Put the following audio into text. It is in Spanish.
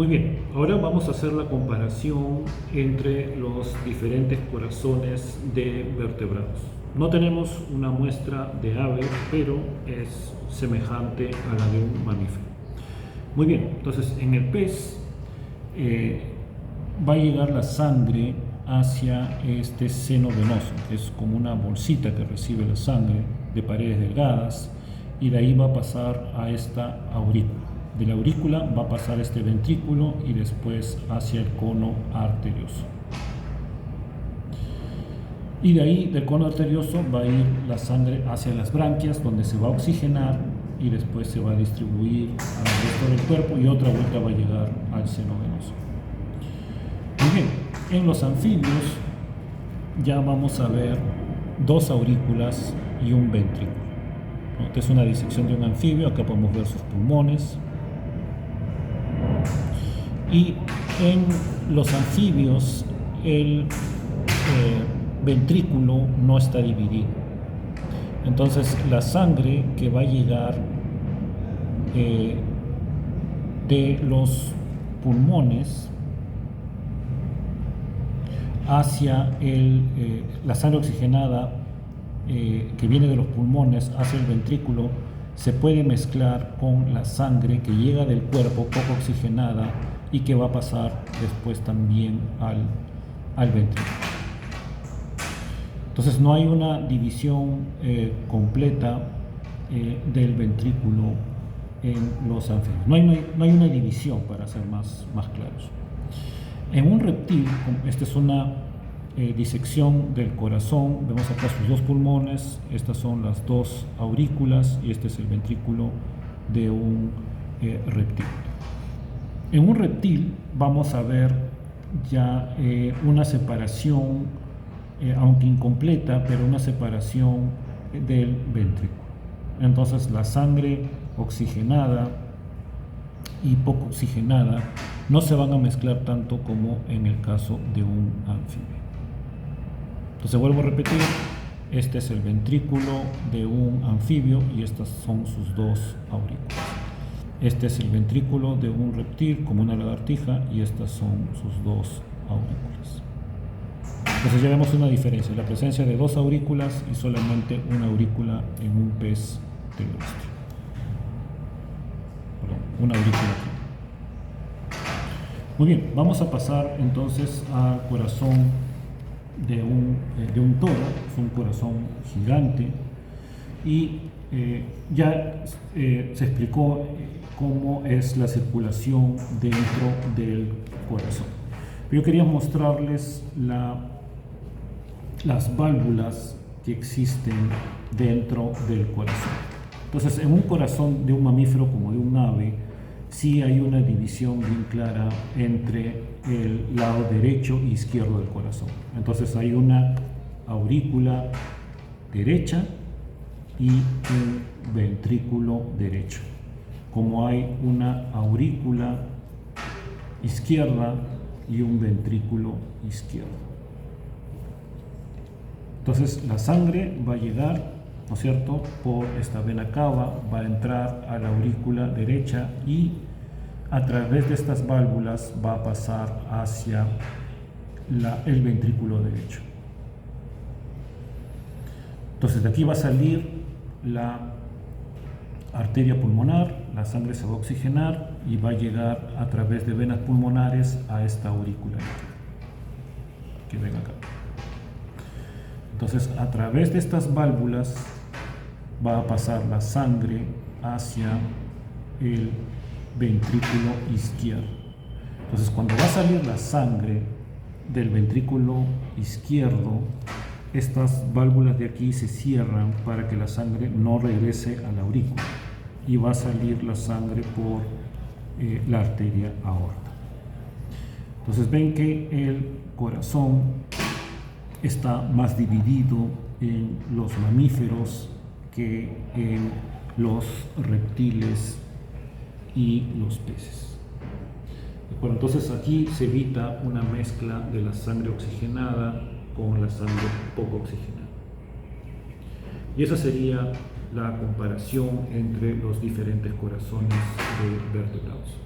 Muy bien, ahora vamos a hacer la comparación entre los diferentes corazones de vertebrados. No tenemos una muestra de ave, pero es semejante a la de un mamífero. Muy bien, entonces en el pez va a llegar la sangre hacia este seno venoso, que es como una bolsita que recibe la sangre de paredes delgadas, y de ahí va a pasar a esta aurícula. De la aurícula va a pasar este ventrículo y después hacia el cono arterioso. Y de ahí, del cono arterioso, va a ir la sangre hacia las branquias, donde se va a oxigenar y después se va a distribuir al resto del cuerpo y otra vuelta va a llegar al seno venoso. Muy bien, en los anfibios ya vamos a ver dos aurículas y un ventrículo. Esta es una disección de un anfibio, acá podemos ver sus pulmones. Y en los anfibios el ventrículo no está dividido. Entonces la sangre que va a llegar de los pulmones hacia la sangre oxigenada que viene de los pulmones hacia el ventrículo se puede mezclar con la sangre que llega del cuerpo poco oxigenada y que va a pasar después también al ventrículo. Entonces no hay una división completa del ventrículo en los anfibios. No hay una división, para ser más claros. En un reptil, esta es una disección del corazón, vemos acá sus dos pulmones, estas son las dos aurículas y este es el ventrículo de un reptil. En un reptil vamos a ver ya una separación, aunque incompleta, pero una separación del ventrículo. Entonces la sangre oxigenada y poco oxigenada no se van a mezclar tanto como en el caso de un anfibio. Entonces vuelvo a repetir, este es el ventrículo de un anfibio y estas son sus dos aurículas. Este es el ventrículo de un reptil como una lagartija y estas son sus dos aurículas. Entonces ya vemos una diferencia, la presencia de dos aurículas y solamente una aurícula en un pez terrestre. Una aurícula aquí. Muy bien, vamos a pasar entonces al corazón de un toro. Es un corazón gigante y ya se explicó cómo es la circulación dentro del corazón. Yo quería mostrarles las válvulas que existen dentro del corazón. Entonces, en un corazón de un mamífero como de un ave, sí hay una división bien clara entre el lado derecho e izquierdo del corazón. Entonces hay una aurícula derecha y un ventrículo derecho, como hay una aurícula izquierda y un ventrículo izquierdo. Entonces la sangre va a llegar, ¿no es cierto?, por esta vena cava, va a entrar a la aurícula derecha y a través de estas válvulas va a pasar hacia el ventrículo derecho. Entonces de aquí va a salir la arteria pulmonar, la sangre se va a oxigenar y va a llegar a través de venas pulmonares a esta aurícula que ven acá. Entonces a través de estas válvulas va a pasar la sangre hacia el ventrículo izquierdo. Entonces cuando va a salir la sangre del ventrículo izquierdo, estas válvulas de aquí se cierran para que la sangre no regrese a la aurícula y va a salir la sangre por la arteria aorta. Entonces ven que el corazón está más dividido en los mamíferos que en los reptiles y los peces. Bueno, entonces aquí se evita una mezcla de la sangre oxigenada con la sangre poco oxigenada. Y esa sería la comparación entre los diferentes corazones de vertebrados.